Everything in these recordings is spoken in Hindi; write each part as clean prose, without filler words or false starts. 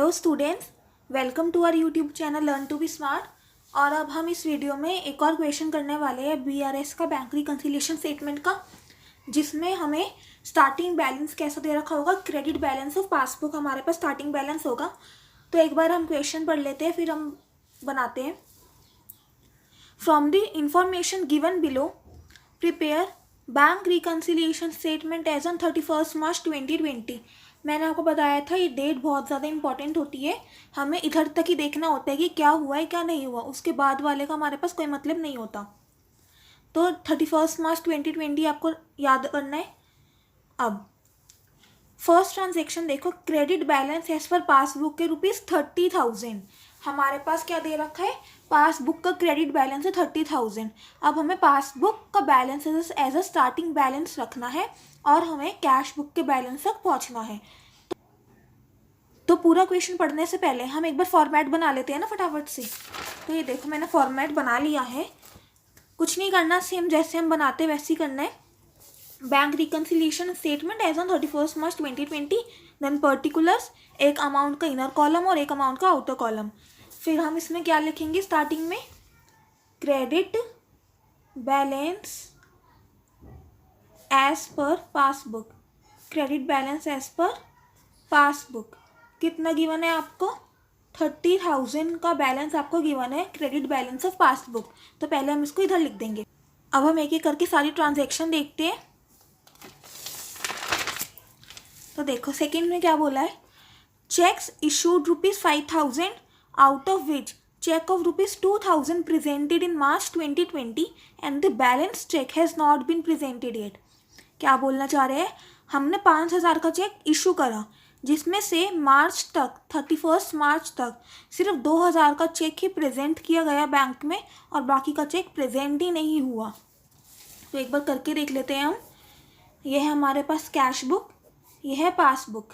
Hello students, welcome to our YouTube channel learn to be smart. और अब हम इस वीडियो में एक और क्वेश्चन करने वाले हैं बीआरएस का, बैंक रिकन्सिलिएशन स्टेटमेंट का, जिसमें हमें स्टार्टिंग बैलेंस कैसा दे रखा होगा, क्रेडिट बैलेंस ऑफ पासबुक हमारे पास स्टार्टिंग बैलेंस होगा। तो एक बार हम क्वेश्चन पढ़ लेते हैं, फिर हम बनाते हैं। From the information given below prepare bank reconciliation statement as on 31 March 2020। मैंने आपको बताया था ये डेट बहुत ज़्यादा इंपॉर्टेंट होती है, हमें इधर तक ही देखना होता है कि क्या हुआ है क्या नहीं हुआ, उसके बाद वाले का हमारे पास कोई मतलब नहीं होता। तो 31 मार्च 2020 आपको याद करना है। अब फर्स्ट ट्रांजेक्शन देखो, credit balance as per passbook के ₹30,000 हमारे पास क्या दे रखा है, पासबुक का क्रेडिट बैलेंस है 30,000। अब हमें पासबुक का balance as a starting balance रखना है और हमें कैश बुक के बैलेंस तक पहुंचना है। तो पूरा क्वेश्चन पढ़ने से पहले हम एक बार फॉर्मेट बना लेते हैं ना फटाफट से। तो ये देखो मैंने फॉर्मेट बना लिया है, कुछ नहीं करना, सेम जैसे हम बनाते वैसे ही करना है। Bank reconciliation statement as on 31 March 2020, then particulars, एक अमाउंट का इनर कॉलम और एक अमाउंट का आउटर कॉलम। फिर हम इसमें क्या लिखेंगे, स्टार्टिंग में credit balance as per passbook, credit balance as per passbook कितना गिवन है आपको, 30,000 का बैलेंस आपको गिवन है, क्रेडिट बैलेंस ऑफ पासबुक। तो पहले हम इसको इधर लिख देंगे। अब हम एक एक करके सारी ट्रांजैक्शन देखते हैं। तो देखो सेकंड में क्या बोला है, cheques issued ₹5,000 out of which cheque of ₹2,000 presented in March 2020 and the balance cheque has not been presented yet. क्या बोलना चाह रहे हैं, हमने 5,000 का चेक इशू करा, जिसमें से मार्च तक 31 मार्च तक सिर्फ 2,000 का चेक ही प्रेजेंट किया गया बैंक में और बाकी का चेक प्रेजेंट ही नहीं हुआ। तो एक बार करके देख लेते हैं हम। यह है हमारे पास कैश बुक, यह है पासबुक।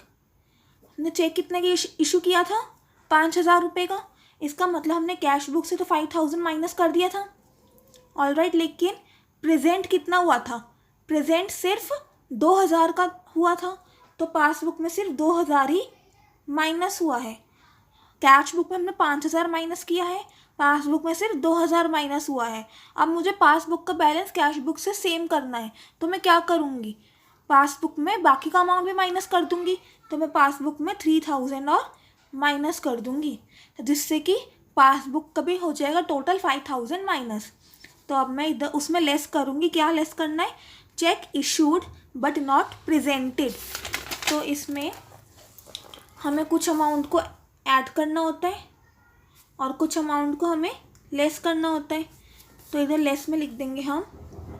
हमने चेक कितने का इशू किया था, 5,000 रुपये का। इसका मतलब हमने कैश बुक से तो 5,000 माइनस कर दिया था, ऑलराइट। लेकिन प्रेजेंट कितना हुआ था, प्रेजेंट सिर्फ 2,000 का हुआ था, तो पासबुक में सिर्फ 2,000 ही माइनस हुआ है। कैश बुक में हमने 5,000 माइनस किया है, पासबुक में सिर्फ 2,000 माइनस हुआ है। अब मुझे पासबुक का बैलेंस कैश बुक से सेम करना है, तो मैं क्या करूँगी, पासबुक में बाकी का अमाउंट भी माइनस कर दूंगी। तो मैं पासबुक में 3,000 और माइनस कर दूंगी, तो जिससे कि पासबुक का भी हो जाएगा टोटल 5,000 माइनस। तो अब मैं इधर उसमें लेस करूंगी, क्या लेस करना है, check issued but not presented. तो इसमें हमें कुछ अमाउंट को ऐड करना होता है और कुछ अमाउंट को हमें लेस करना होता है। तो इधर लेस में लिख देंगे हम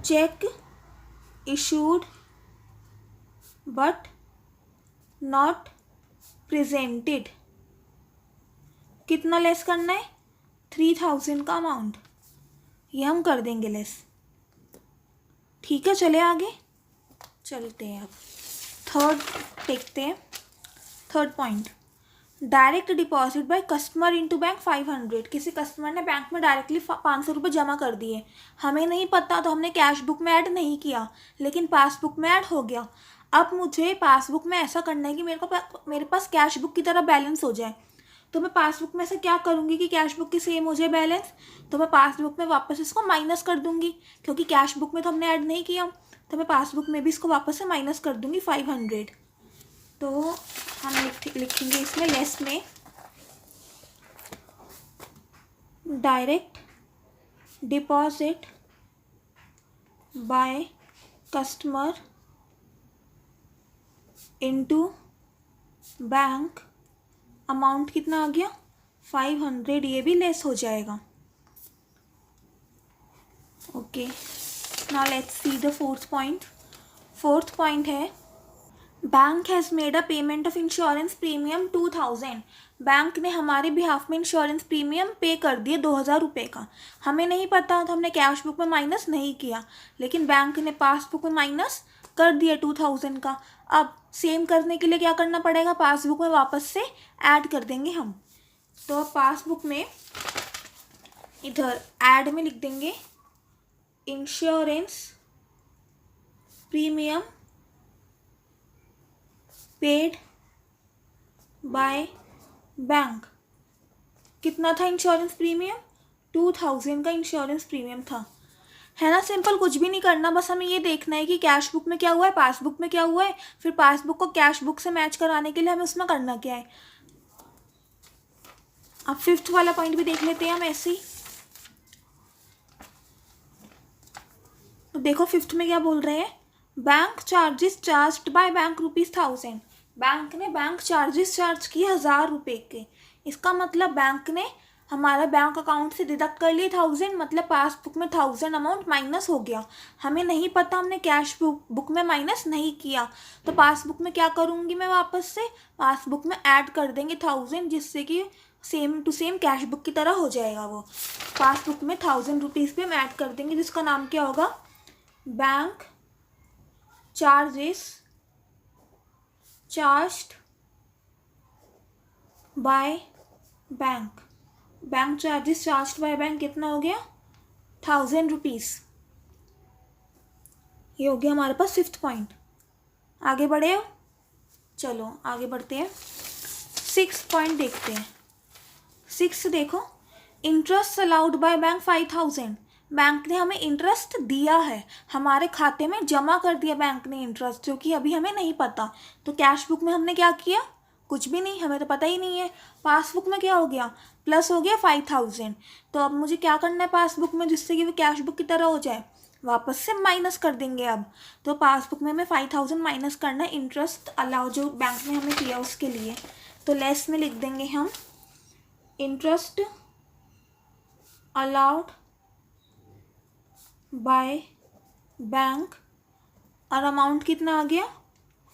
check issued but not presented. कितना लेस करना है, 3,000 का अमाउंट, ये हम कर देंगे लेस। ठीक है, चले आगे चलते हैं। अब थर्ड देखते हैं, third point, direct deposit by customer into bank 500। किसी कस्टमर ने बैंक में डायरेक्टली 500 रुपये जमा कर दिए, हमें नहीं पता तो हमने कैश बुक में ऐड नहीं किया, लेकिन पासबुक में ऐड हो गया। अब मुझे पासबुक में ऐसा करना है कि मेरे पास कैश बुक की तरह बैलेंस हो जाए। तो मैं पासबुक में से क्या करूँगी कि कैश बुक की सेम हो जाए बैलेंस, तो मैं पासबुक में वापस इसको माइनस कर दूँगी, क्योंकि कैश बुक में तो हमने ऐड नहीं किया, तो मैं पासबुक में भी इसको वापस से माइनस कर दूँगी 500। तो हम लिखेंगे इसमें लेस में direct deposit by customer into bank, amount कितना आ गया 500, ये भी लेस हो जाएगा। Okay, now let's see the fourth point. Fourth point है bank has made a payment of insurance premium 2,000। Bank ने हमारे बिहाफ में इंश्योरेंस प्रीमियम पे कर दिए 2,000 रुपये का। हमें नहीं पता तो हमने कैश बुक में माइनस नहीं किया, लेकिन बैंक ने पासबुक में माइनस कर दिया 2,000 का। अब सेम करने के लिए क्या करना पड़ेगा, पासबुक में वापस से ऐड कर देंगे हम। तो अब पासबुक में इधर ऐड में लिख देंगे insurance premium paid by bank कितना था इंश्योरेंस प्रीमियम, 2000 का इंश्योरेंस प्रीमियम था, है ना। सिंपल, कुछ भी नहीं करना, बस हमें ये देखना है कि कैश बुक में क्या हुआ है, पासबुक में क्या हुआ है, फिर पासबुक को कैश बुक से मैच कराने के लिए हमें उसमें करना क्या है। अब फिफ्थ वाला पॉइंट भी देख लेते हैं हम ऐसे ही। तो देखो फिफ्थ में क्या बोल रहे हैं, bank charges charged by bank ₹1000। Bank ने बैंक चार्जेस चार्ज किए 1000 रुपये के। इसका मतलब बैंक ने हमारा बैंक अकाउंट से डिडक्ट कर लिए 1000, मतलब पासबुक में 1000 अमाउंट माइनस हो गया। हमें नहीं पता, हमने कैश बुक में माइनस नहीं किया, तो पासबुक में क्या करूँगी मैं, वापस से पासबुक में ऐड कर देंगे 1000, जिससे कि same to same cash book की तरह हो जाएगा। वो पासबुक में 1000 रुपीज़ पे हम ऐड कर देंगे, जिसका नाम क्या होगा, bank charges charged by bank. Bank charges charged by bank कितना हो गया, 1000 रुपीज़। ये हो गया हमारे पास फिफ्थ पॉइंट। आगे बढ़े हो, चलो आगे बढ़ते हैं। सिक्स्थ पॉइंट देखते हैं। सिक्स देखो, interest allowed by bank 5000। Bank ने हमें इंटरेस्ट दिया है, हमारे खाते में जमा कर दिया बैंक ने इंटरेस्ट, जो कि अभी हमें नहीं पता। तो कैश बुक में हमने क्या किया, कुछ भी नहीं, हमें तो पता ही नहीं है। पासबुक में क्या हो गया, प्लस हो गया 5000। तो अब मुझे क्या करना है पासबुक में, जिससे कि वो कैश बुक की तरह हो जाए, वापस से माइनस कर देंगे अब। तो पासबुक में हमें 5000 माइनस करना है इंटरेस्ट अलाउ जो बैंक ने हमें किया उसके लिए। तो लेस में लिख देंगे हम इंटरेस्ट अलाउड बाय बैंक, और अमाउंट कितना आ गया,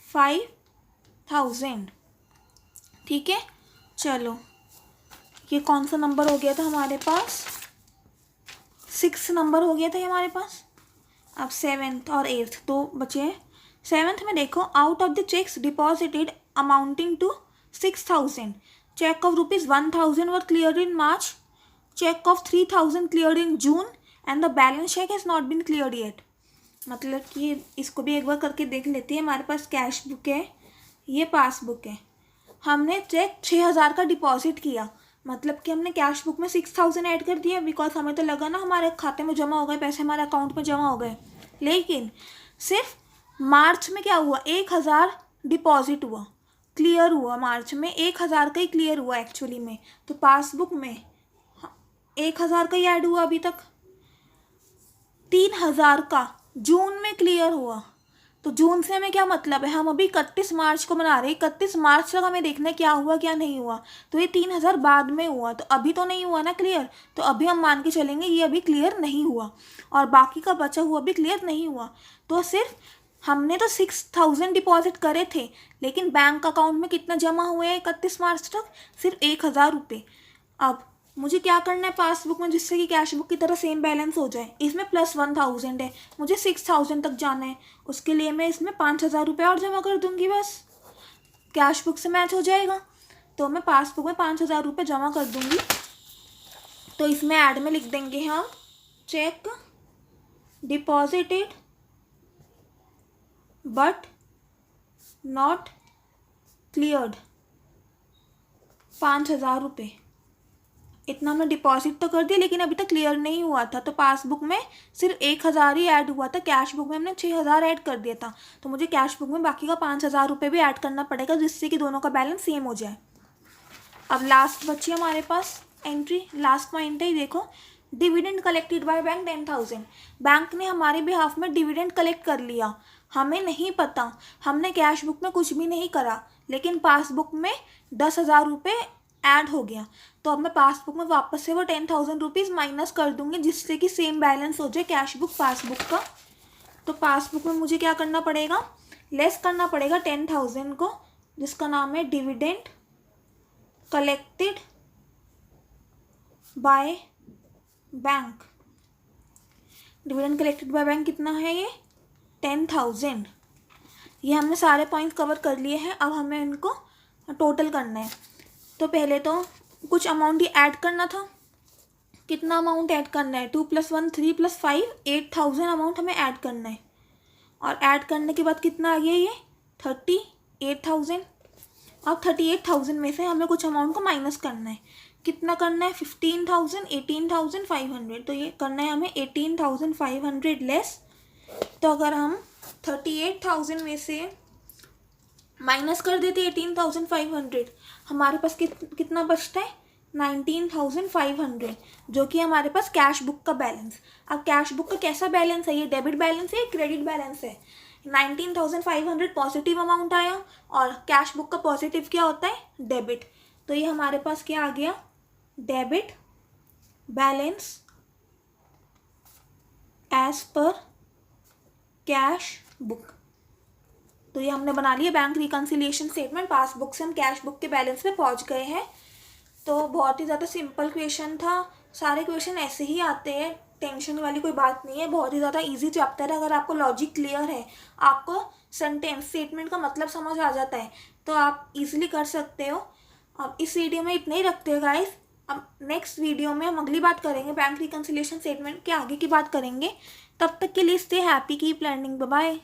5000। ठीक है, चलो ये कौन सा नंबर हो गया था हमारे पास, 6 नंबर हो गया था ये हमारे पास। अब 7th और 8th दो बचे हैं। 7th में देखो, out of the cheques deposited amounting to 6000, cheque of ₹1000 were cleared in March, cheque of 3000 cleared in June, and the balance cheque has not been cleared yet. मतलब कि इसको भी एक बार करके देख लेते हैं। हमारे पास कैश बुक है, ये पासबुक है, हमने चेक 6000 का डिपॉजिट किया, मतलब कि हमने कैश बुक में 6000 ऐड कर दिया, बिकॉज हमें तो लगा ना हमारे खाते में जमा हो गए पैसे, हमारे अकाउंट में जमा हो गए। लेकिन सिर्फ मार्च में क्या हुआ, 1000 डिपॉजिट हुआ, क्लियर हुआ, मार्च में 1000 का ही क्लियर हुआ एक्चुअली में। तो पासबुक में 1000 का ही ऐड हुआ, अभी तक 3000 का जून में क्लियर हुआ। तो जून से हमें क्या मतलब है, हम अभी 31 मार्च को बना रहे हैं, 31 मार्च तक हमें देखना है क्या हुआ क्या नहीं हुआ। तो ये 3000 बाद में हुआ, तो अभी तो नहीं हुआ ना क्लियर, तो अभी हम मान के चलेंगे ये अभी क्लियर नहीं हुआ, और बाकी का बचा हुआ भी क्लियर नहीं हुआ। तो सिर्फ हमने तो 6000 डिपॉजिट करे थे, लेकिन बैंक अकाउंट में कितना जमा हुए हैं 31 मार्च तक, सिर्फ 1000 रुपये। अब मुझे क्या करना है पासबुक में, जिससे कि कैश बुक की तरह सेम बैलेंस हो जाए। इसमें +1000 है, मुझे 6000 तक जाना है, उसके लिए मैं इसमें 5000 रुपये और जमा कर दूंगी, बस कैश बुक से मैच हो जाएगा। तो मैं पासबुक में 5000 रुपये जमा कर दूंगी। तो इसमें ऐड में लिख देंगे हम, check deposited but not cleared, 5000 रुपये। इतना हमने डिपॉजिट तो कर दिया, लेकिन अभी तक क्लियर नहीं हुआ था। तो पासबुक में सिर्फ 1000 ही ऐड हुआ था, कैश बुक में हमने 6000 ऐड कर दिया था। तो मुझे कैश बुक में बाकी का 5000 रुपये भी ऐड करना पड़ेगा, जिससे कि दोनों का बैलेंस सेम हो जाए। अब लास्ट बची हमारे पास एंट्री, लास्ट पॉइंट है, देखो, dividend collected by bank 10,000। Bank ने हमारे बिहाफ में डिविडेंड कलेक्ट कर लिया, हमें नहीं पता, हमने कैश बुक में कुछ भी नहीं करा, लेकिन पासबुक में 10,000 रुपये ऐड हो गया। तो अब मैं पासबुक में वापस से वो 10,000 रुपीज़ माइनस कर दूंगी, जिससे कि सेम बैलेंस हो जाए कैश बुक पासबुक का। तो पासबुक में मुझे क्या करना पड़ेगा, लेस करना पड़ेगा 10,000 को, जिसका नाम है dividend collected by bank. Dividend collected by bank कितना है, ये 10,000। ये हमने सारे पॉइंट्स कवर कर लिए हैं, अब हमें इनको टोटल करना है। तो पहले तो कुछ अमाउंट ही ऐड करना था। कितना अमाउंट ऐड करना है, 2 + 1 3 + 5 8000 अमाउंट हमें ऐड करना है। और ऐड करने के बाद कितना आ गया, ये 38,000। अब 38,000 में से हमें कुछ अमाउंट को माइनस करना है। कितना करना है? 15,000, 18,500। तो ये करना है हमें 18,500 लेस। तो अगर हम 38,000 में से माइनस कर देते 18,500, हमारे पास कितना बचता है? 19,500, जो कि हमारे पास कैश बुक का बैलेंस। अब कैश बुक का कैसा बैलेंस है? ये डेबिट बैलेंस है, क्रेडिट बैलेंस है। 19,500 पॉजिटिव अमाउंट आया और कैश बुक का पॉजिटिव क्या होता है? डेबिट। तो ये हमारे पास क्या आ गया? Debit balance as per cash book. तो ये हमने बना लिया बैंक रिकन्सिलिएशन स्टेटमेंट। पासबुक से हम कैश बुक के बैलेंस पे पहुंच गए हैं। तो बहुत ही ज़्यादा सिंपल क्वेश्चन था। सारे क्वेश्चन ऐसे ही आते हैं, टेंशन वाली कोई बात नहीं है। बहुत ही ज़्यादा इजी चैप्टर है। अगर आपको लॉजिक क्लियर है, आपको सेंटेंस स्टेटमेंट का मतलब समझ आ जाता है, तो आप इजीली कर सकते हो। अब इस वीडियो में इतना ही रखते हैं गाइस। अब नेक्स्ट वीडियो में हम अगली बात करेंगे, बैंक रिकन्सिलिएशन स्टेटमेंट के आगे की बात करेंगे। तब तक के लिए stay happy, keep learning, bye bye.